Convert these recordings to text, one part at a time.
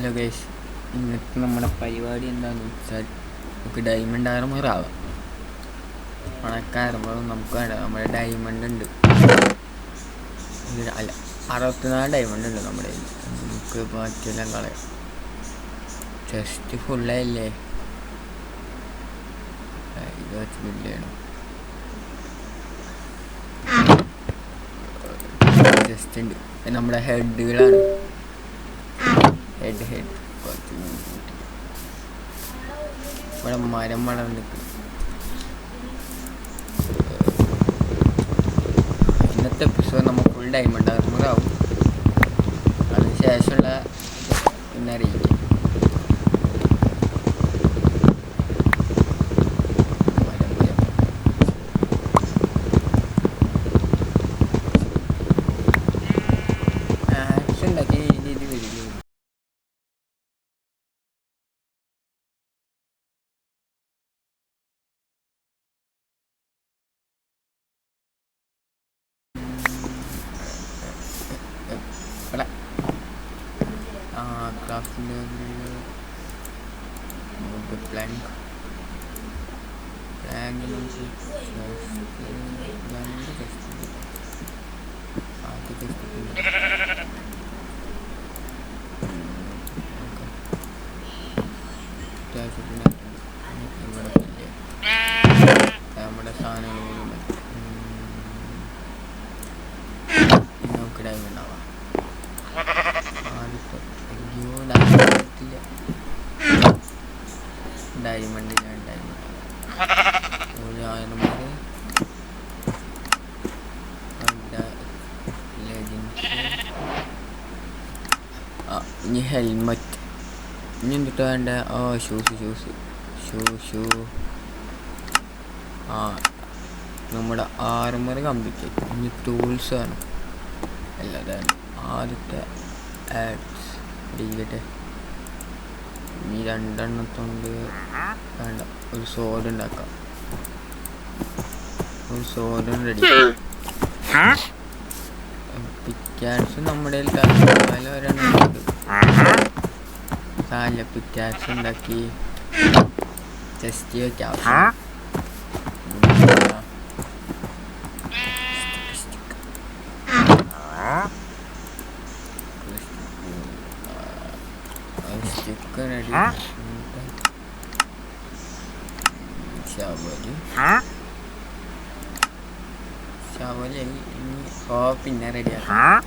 Hello guys, ഇന്നത്തെ നമ്മുടെ പരിപാടി എന്താണെന്ന് വെച്ചാൽ നമുക്ക് ഡയമണ്ട് ആർമർ ആവാം. പണക്കാരുമ്പോൾ നമുക്ക് വേണ്ട നമ്മുടെ ഡയമണ്ട് ഉണ്ട്. അല്ല, 64 ഡയമണ്ട് ഉണ്ട് നമ്മുടെ കയ്യിൽ. നമുക്ക് ബാക്കിയെല്ലാം കളയാം. ചെസ്റ്റ് ഫുള്ളായില്ലേ? ഇത് വെച്ച് ബില്ല് ചെയ്യണം. ചെസ്റ്റ് ഉണ്ട്. നമ്മുടെ ഹെഡുകളാണ്. ഹെഡ് കുറച്ച് ഇവിടെ മരം വളർന്ന് ഇന്നത്തെ എപ്പിസോഡ് നമ്മൾ ഫുൾ ഡയമണ്ട് ആർമർ ആവും. അതിന് ശേഷമുള്ള പിന്നെ അറിയിക്കും. ഉണ്ടാക്കി രീതിയിൽ വരില്ല. crafting the plank നമ്മുടെ സാധനങ്ങൾ നമുക്ക് ഡയമണ്ട് ആവാം. ഡയമണ്ട് ഇനി ഹെൽമറ്റ്. ഇനി എന്തിട്ട് വേണ്ട? ഷൂ നമ്മുടെ ആർമർ കംപ്ലീറ്റ് ആയി. ഇനി ടൂൾസ് ആണ്. അല്ലാതാണ് ആദ്യത്തെ ആഡ്സ് ഇരിക്കട്ടെ. ഇനി 2 എണ്ണത്തോണ്ട് വേണ്ട, ഒരു സോഡ് ഉണ്ടാക്കാം. ഒരു സോഡ് റെഡി. പിക്കാക്സ് നമ്മുടെ ഒരെണ്ണം ഉണ്ട്. കാല പിക്കാക്സ് ഉണ്ടാക്കി ജസ്റ്റ് വെക്കാം. Stick ready. ശവല് ഇനി പിന്നെ റെഡിയാക്കാം.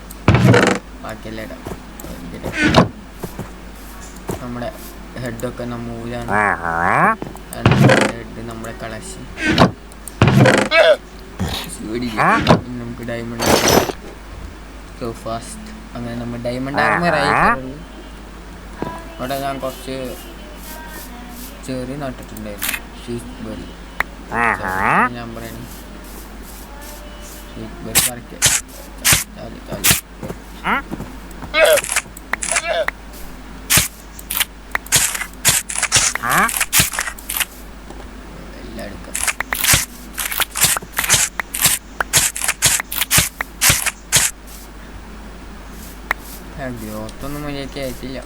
ബാക്കിയെല്ലാം ഇടാം. നമ്മുടെ ഹെഡൊക്കെ മൂലാണ്. ഹെഡ് നമ്മുടെ കളക്ഷൻ. നമുക്ക് ഡയമണ്ട് സോ ഫാസ്റ്റ്. അങ്ങനെ നമ്മൾ ഡയമണ്ട് ആർമർ ആയി. അവിടെ ഞാൻ കുറച്ച് ചെറി നട്ടിട്ടുണ്ടായിരുന്നു. സ്വീറ്റ് ബെറി ഞാൻ പറയുന്നത്. സ്വീറ്റ് ബെറി പറിക്കുക. എല്ലാം എടുക്കാം. ഗ്രോത്തൊന്നും മര്യാദയ്ക്ക് ആയിട്ടില്ല.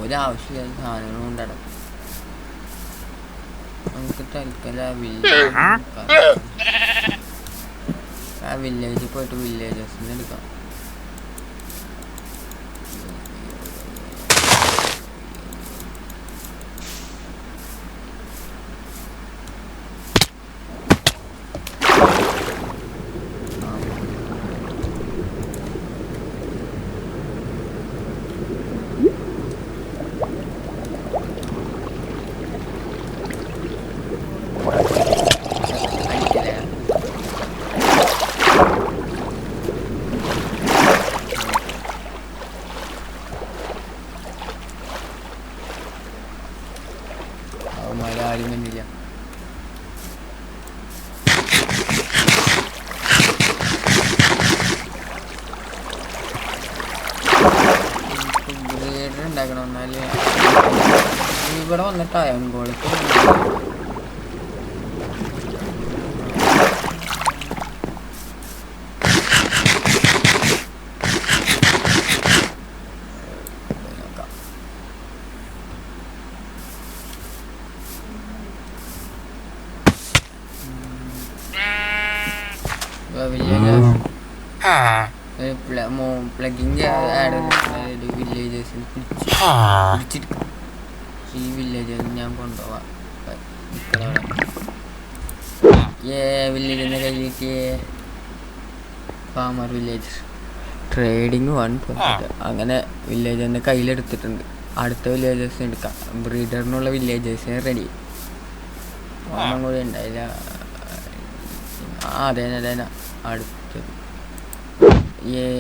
ഒരാവശ്യമില്ലാത്ത സാധനങ്ങൾ കൊണ്ടടക്കും. നമുക്ക് തൽക്കാലം വില്ലേജിൽ പോയിട്ട് വില്ലേജസിന് എടുക്കാം. ആരും കണ്ടില്ല. ബ്രീഡർ ഉണ്ടാക്കണം. എന്നാല് ഇവിടെ വന്നിട്ട് അയങ്കോളത്ത് പ്ലഗിങ് ആഡ് വില്ലേജേഴ്സിൽ പിടിച്ചെടുക്കാം. ഈ വില്ലേജ് ഞാൻ കൊണ്ടുപോവാം. വില്ലേജിൻ്റെ കയ്യിലേക്ക് ഫാമർ വില്ലേജ് ട്രേഡിങ് 1. അങ്ങനെ വില്ലേജറിൻ്റെ കയ്യിലെടുത്തിട്ടുണ്ട്. അടുത്ത വില്ലേജേഴ്സിന് എടുക്കാം. ബ്രീഡറിനുള്ള വില്ലേജേഴ്സിന് റെഡി. ഒന്നും കൂടി ഉണ്ടായില്ല. അതേന അടുത്ത്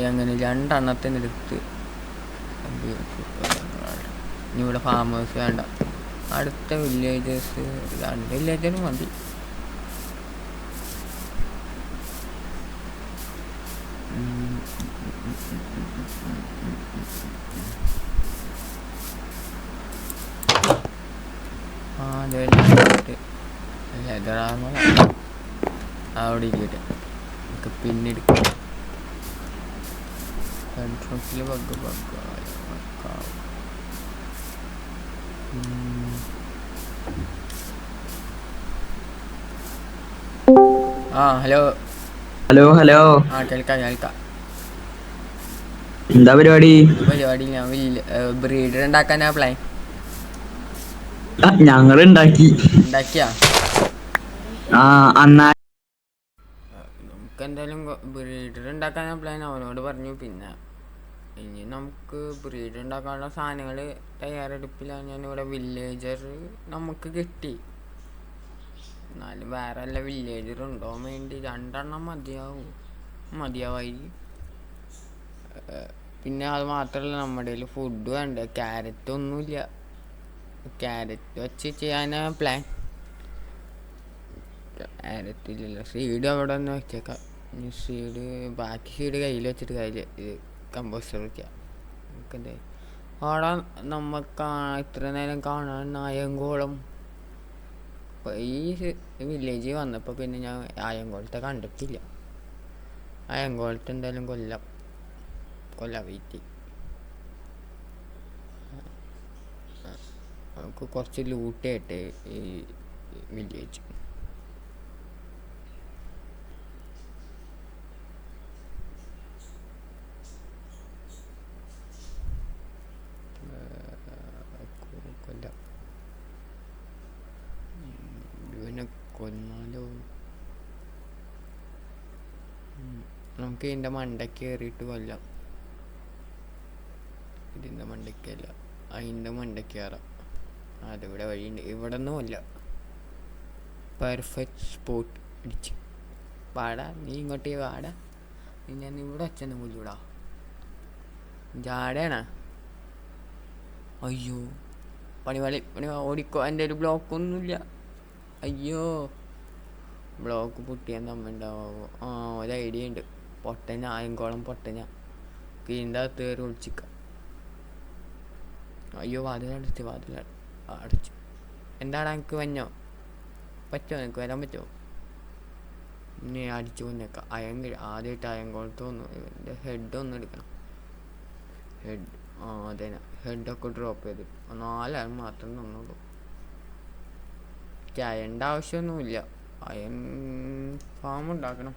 അങ്ങനെ 2 എണ്ണത്തിനെടുത്ത്. ഇനി ഇവിടെ ഫാമേഴ്സ് വേണ്ട. അടുത്ത വില്ലേജേഴ്സ് 2 വില്ലേജേഴ്സ് മതി. അവിടെ ഇരിക്കട്ടെ. നമുക്ക് പിന്നെ എടുക്കാം. കൺട്രോസിൽ ഹലോ ഹലോ ഹലോ. കേൾക്കാം. എന്താ പരിപാടി? ഞാൻ ബ്രീഡർ ഉണ്ടാക്കാനാ പ്ലാൻ. ഞങ്ങൾ ഉണ്ടാക്കിയാ നമുക്ക് എന്തായാലും ബ്രീഡർ ഉണ്ടാക്കാനാ പ്ലാൻ. അവനോട് പറഞ്ഞു. പിന്നെ ഇനി നമുക്ക് ബ്രീഡർ ഉണ്ടാക്കാനുള്ള സാധനങ്ങൾ തയ്യാറെടുപ്പിലാണ്. ഞാനിവിടെ വില്ലേജർ നമുക്ക് കിട്ടി. എന്നാലും വേറെ വല്ല വില്ലേജർ ഉണ്ടോ വേണ്ടി 2 എണ്ണം മതിയാവായി. പിന്നെ അത് മാത്രമല്ല, നമ്മുടെ കയ്യിൽ ഫുഡ് വേണ്ട. ക്യാരറ്റ് ഒന്നുമില്ല. ക്യാരറ്റ് വെച്ച് ചെയ്യാനാ പ്ലാൻ. ക്യാരറ്റ് ഇല്ലല്ലോ. സീഡ് അവിടെ ഒന്ന് വെച്ചേക്കാം. ബാക്കി സീഡ് കയ്യിൽ വെച്ചിട്ട് ഇത് കമ്പോസ്റ്റർ വയ്ക്കാം. നമുക്കെന്താ അവിടെ നമുക്ക് ഇത്ര നേരം കാണാൻ അയങ്കോളം. ഈ വില്ലേജിൽ വന്നപ്പോൾ പിന്നെ ഞാൻ അയങ്കോളത്തെ കണ്ടിട്ടില്ല. അയങ്കോളത്തെ എന്തായാലും കൊല്ലാം വെയിറ്റ്. നമുക്ക് കുറച്ച് ലൂട്ട് ചെയ്യട്ടെ ഈ വില്ലേജ്. കൊന്നാലോ? നമുക്ക് ഇതിൻ്റെ മണ്ടയ്ക്ക് കയറിയിട്ട് കൊല്ലാം. ഇതിൻ്റെ മണ്ടയ്ക്കല്ല, അതിൻ്റെ മണ്ടയ്ക്ക് കയറാം. അതിവിടെ വഴിയുണ്ട്. ഇവിടെ ഒന്നും കൊല്ല. പെർഫെക്റ്റ് സ്പോട്ട് അടിച്ച് വാടാ. നീ ഇങ്ങോട്ടേ വാടാ. ഞാൻ ഇവിടെ അച്ഛനും കൊല്ലൂടാ. ജാടയാണോ? അയ്യോ പണി ഓടിക്കോ. എൻ്റെ ഒരു ബ്ലോക്കൊന്നുമില്ല. അയ്യോ ബ്ലോക്ക് പൊട്ടിയാൻ തമ്മിണ്ടാവോ? ഒരു ഐഡിയ ഉണ്ട്. അയങ്കോളം പൊട്ടഞ്ഞ ഇതിൻ്റെ അകത്ത് കയറി ഒളിച്ചിക്കാം. അയ്യോ വാതിലടച്ചു. എന്താണ് എനിക്ക് വന്നോ? പറ്റുമോ? എനിക്ക് വരാൻ പറ്റുമോ? ഇനി അടിച്ചു കൊന്നേക്കാം. ആദ്യമായിട്ട് അയങ്കോളത്ത് തോന്നുന്നു. ഇതിൻ്റെ ഹെഡൊന്നും എടുക്കണം. അതേന ഹെഡൊക്കെ ഡ്രോപ്പ് ചെയ്ത് 4 മാത്രം തന്നുള്ളൂ. അയൻ്റെ ആവശ്യമൊന്നുമില്ല. അയൺ ഫാം ഉണ്ടാക്കണം.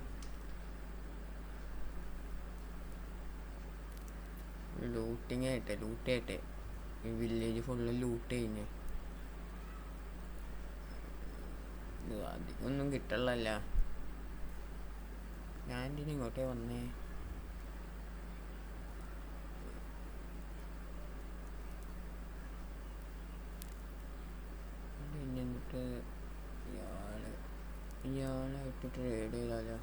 ലൂട്ട് ഈ വില്ലേജ് ഫുള്ള് ലൂട്ട് കഴിഞ്ഞു. അധികമൊന്നും കിട്ടണല്ല. ഞാൻ എന്തിനാ ഇങ്ങോട്ടേ വന്നേ? പിന്നെ എന്നിട്ട് ഇയാളായിട്ട് ട്രേഡ് ചെയ്താലോ?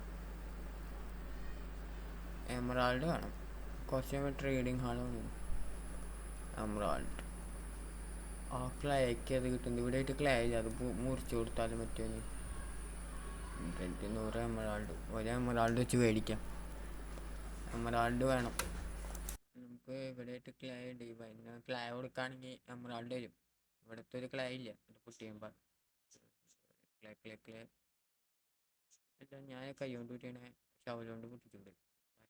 എമറാൾഡ് വേണം. കുറച്ച് ട്രേഡിങ് ഹാൾ വേണം. എമറാൾഡ് ആ ക്ലേക്ക് അത് കിട്ടുന്നത്. ഇവിടെ ആയിട്ട് ക്ലേ ഇല്ല. അത് മുറിച്ച് കൊടുത്താലും പറ്റുമോ? 100 എമറാൾഡ്. ഒരു എമറാൾഡ് വെച്ച് മേടിക്കാം. എമറാൾഡ് വേണം നമുക്ക്. ഇവിടെ ആയിട്ട് ക്ലേ ഉണ്ട്. പിന്നെ ക്ലേ കൊടുക്കുകയാണെങ്കിൽ എമറാൾഡ് വരും. ഇവിടുത്തെ ഒരു ക്ലേ ഇല്ല. ഇത് പൊട്ടിയുമ്പോൾ ക്ലേ അല്ല, ഞാൻ കൈ കൊണ്ട് പൊട്ടിയാണ്. ഷവലുകൊണ്ട് പൊട്ടിച്ചിട്ടുണ്ട്.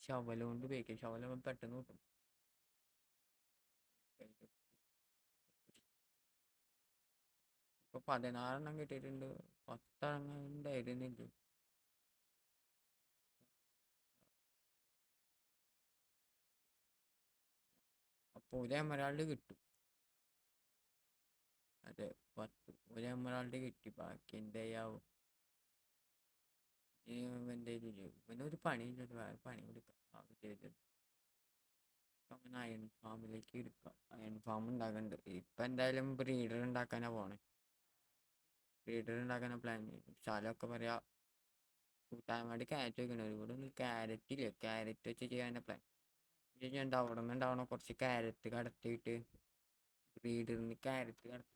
ഷവലുകൊണ്ട് ഉപയോഗിക്കാം. ഷവല പെട്ടെന്ന് കിട്ടും. ഇപ്പൊ 16 കിട്ടിയിട്ടുണ്ട്. 10 ഉണ്ടായിരുന്നില്ല. അപ്പോൾ ഒരു എമറാൾഡ് കിട്ടും. അതെ, 10 ഒരു എമറാൾഡ് കിട്ടി. ബാക്കി എന്തായാവും? ഇവനൊരു പണിയില്ലത്. വേറെ പണി കൊടുക്കാം. അങ്ങനെ അയൺ ഫാമിലേക്ക് എടുക്കാം. അയൺ ഫാം ഉണ്ടാക്കുന്നുണ്ട്. ഇപ്പം എന്തായാലും ബ്രീഡർ ഉണ്ടാക്കാനാ പോണേ. പ്ലാൻ ചെയ്യും. സ്ഥലമൊക്കെ പറയാ കൂട്ടാൻ വേണ്ടി ക്യാരറ്റ് വെക്കണത്. ഇവിടെ ഒന്നും ക്യാരറ്റ് ഇല്ല. ക്യാരറ്റ് വെച്ച് ചെയ്യാനാ പ്ലാൻ. അവിടെ നിന്ന് ഉണ്ടാവണ കുറച്ച് ക്യാരറ്റ് കടത്തിയിട്ട് ബ്രീഡറിന് ക്യാരറ്റ് കടത്തി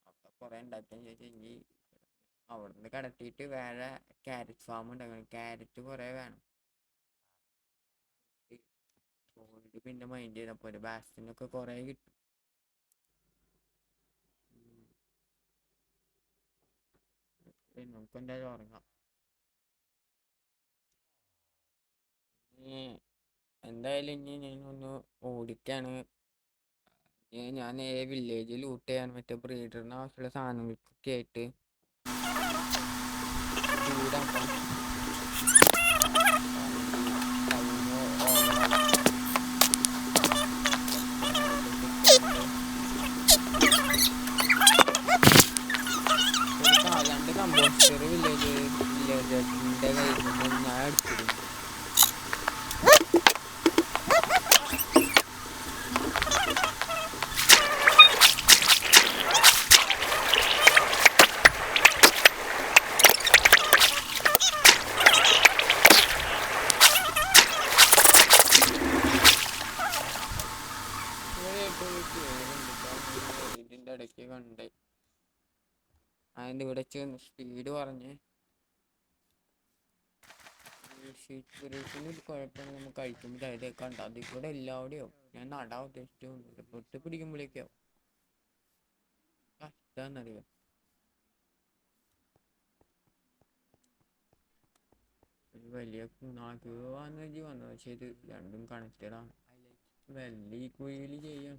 അവിടെ കുറെ ഉണ്ടാക്കാന്ന് ചോദിച്ചെങ്കിൽ അവിടെ നിന്ന് കടത്തിയിട്ട് വേറെ ക്യാരറ്റ് ഫാം ഉണ്ടാക്കണം. ക്യാരറ്റ് കുറെ വേണം. ഗോൾഡ് പിന്നെ മൈൻഡ് ചെയ്തപ്പോ ഒരു ബാസ്റ്റിനൊക്കെ കുറെ കിട്ടും. നമുക്ക് എന്തായാലും ഉറങ്ങാം. എന്തായാലും ഇനി ഞാനൊന്ന് ഓടിക്കാണ്. ഞാൻ നേരെ വില്ലേജ് ലൂട്ട് ചെയ്യാൻ മറ്റേ ബ്രീഡറിന് ആവശ്യമുള്ള സാധനങ്ങൾക്കൊക്കെ ആയിട്ട് ചൂടാക്കാം. രണ്ട് കമ്പോസ്റ്റർ വില്ലേജിന്റെ കയ്യിൽ നിന്ന് ഞാൻ എടുത്തിരുന്നു. ഇതിന്റെ ഇടയ്ക്ക് കണ്ടേ അതിന്റെ ഇവിടെ സ്പീഡ് പറഞ്ഞ് കുഴപ്പമില്ല. നമുക്ക് കഴിക്കുമ്പോൾ അതായത് കണ്ട അതിൽ കൂടെ എല്ലാവിടെയോ ഞാൻ നടാൻ ഉദ്ദേശിച്ചു പൊട്ട് പിടിക്കുമ്പോഴേക്കോ കഷ്ടാന്നറിയോ. വലിയ നാക്ക് വന്നത്. പക്ഷെ ഇത് രണ്ടും കണക്റ്റഡ് ആണ്. വലിയ കുയിൽ ചെയ്യാം.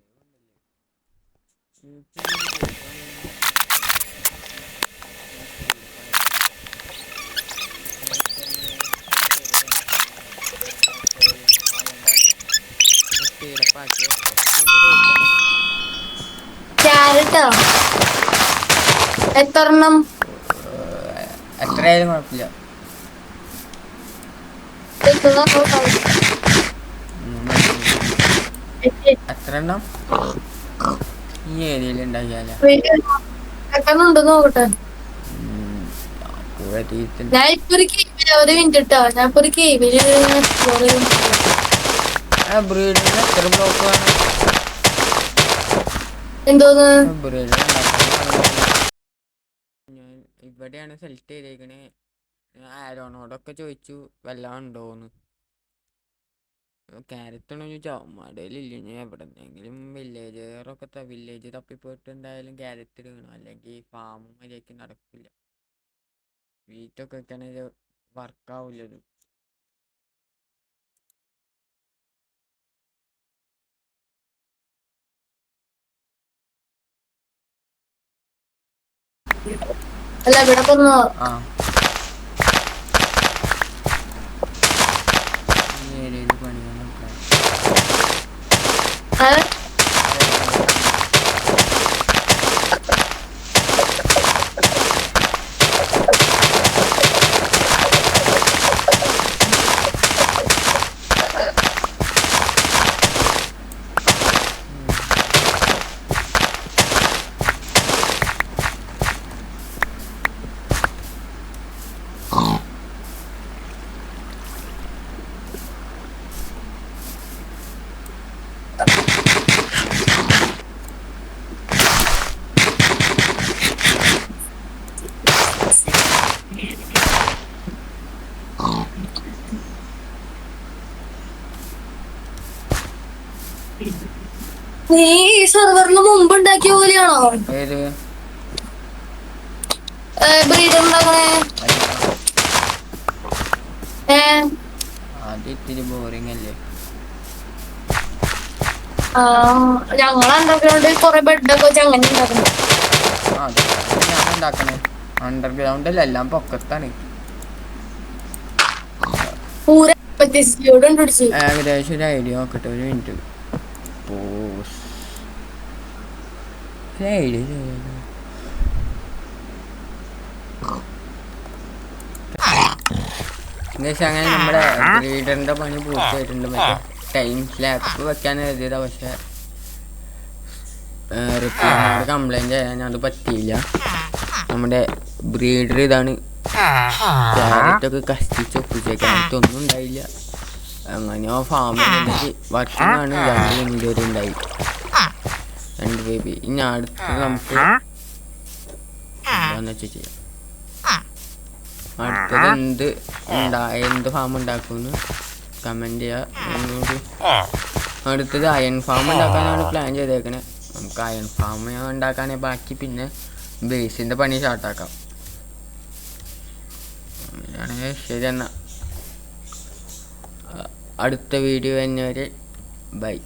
എത്രണ്ണം? എത്രയായാലും കുഴപ്പമില്ല. എത്ര എണ്ണം ഈ ഏരിയയിൽ ഉണ്ടാക്കിയാലോ? നോക്കട്ടെ. ഞാൻ ഇപ്പൊ ഒരു കേവില് ഒരു മിനിറ്റ് ഇട്ടോ. ഞാൻ ഇപ്പൊ ഒരു കേവില് ബ്രീഡിന് എത്ര ബ്ലോക്ക് വേണം? എന്തോന്ന് ഞാൻ ഇവിടെയാണ് സെലക്ട് ചെയ്തേക്കണേ. ആരോണോടൊക്കെ ചോദിച്ചു വല്ലതും ഉണ്ടോന്ന്. ക്യാരറ്റ് ആണോ ചോദിച്ചാൽ മടയിലില്ല. ഞാൻ എവിടെന്നെങ്കിലും വില്ലേജ് തപ്പിപ്പോയിട്ട് എന്തായാലും ക്യാരറ്റ് ഇടണം. അല്ലെങ്കിൽ ഫാമും മര്യാദയ്ക്ക് നടക്കില്ല. വീട്ടൊക്കെ വെക്കണത് വർക്കാവില്ലത്. അല്ല ഇവിടെ ഏരിയയിൽ പണിയാൻ പ്ലാൻ. നീ ഈ സെർവറിന് മുമ്പ് ഉണ്ടാക്കിയ പോലെയാണോ ഏത് ബ്രീഡർ ഉണ്ടാക്കണേ? അത് ഇത്തിരി ബോറിംഗ് അല്ലേ? ഞങ്ങളുണ്ടാക്കിയോണ്ട് കൊറേ ബെഡൊക്കെ വെച്ച് അങ്ങനെ ഉണ്ടാക്കണം. ഞാൻ ഉണ്ടാക്കണേ അണ്ടർഗ്രൗണ്ടിൽ എല്ലാം പൊക്കത്താണ്. പൂര പിടിച്ചു. ഏകദേശം ഒരു ഐഡിയ നോക്കട്ടെ, ഒരു മിനിറ്റ്. ഐഡിയ അങ്ങനെ നമ്മുടെ ബ്രീഡറിന്റെ പണി പൂർത്തിയായിട്ടുണ്ട്. മറ്റേ ടൈം സ്ലാപ്പ് വെക്കാൻ എഴുതിയതാ, പക്ഷെ റിപ്ലൈനോട് കംപ്ലൈന്റ് ചെയ്യാൻ അത് പറ്റിയില്ല. നമ്മുടെ ബ്രീഡർ ഇതാണ്. ക്യാരറ്റൊക്കെ കഷ്ടിച്ച് ഒപ്പിച്ചേക്കാൻ ഒന്നും ഉണ്ടായില്ല. അങ്ങനെ ആ ഫാമിൽ വർക്കിങ്ങാണ് ഇതുവരെ ഉണ്ടായി. 2 ബേബി. ഇനി അടുത്ത് നമുക്ക് എന്താന്ന് വെച്ചാൽ ചെയ്യാം. അടുത്തത് എന്ത് ഫാം ഉണ്ടാക്കുമെന്ന് കമൻറ്റ് ചെയ്യുക. അടുത്തത് അയൺ ഫാം ഉണ്ടാക്കാനാണ് പ്ലാൻ ചെയ്തേക്കണേ. നമുക്ക് അയൺ ഫാം ഉണ്ടാക്കാനേ ബാക്കി, പിന്നെ ബേസിൻ്റെ പണി സ്റ്റാർട്ടാക്കാം. അങ്ങനെയാണെങ്കിൽ ശരി, എന്നാൽ അടുത്ത വീഡിയോ തന്നെ വരെ ബൈ.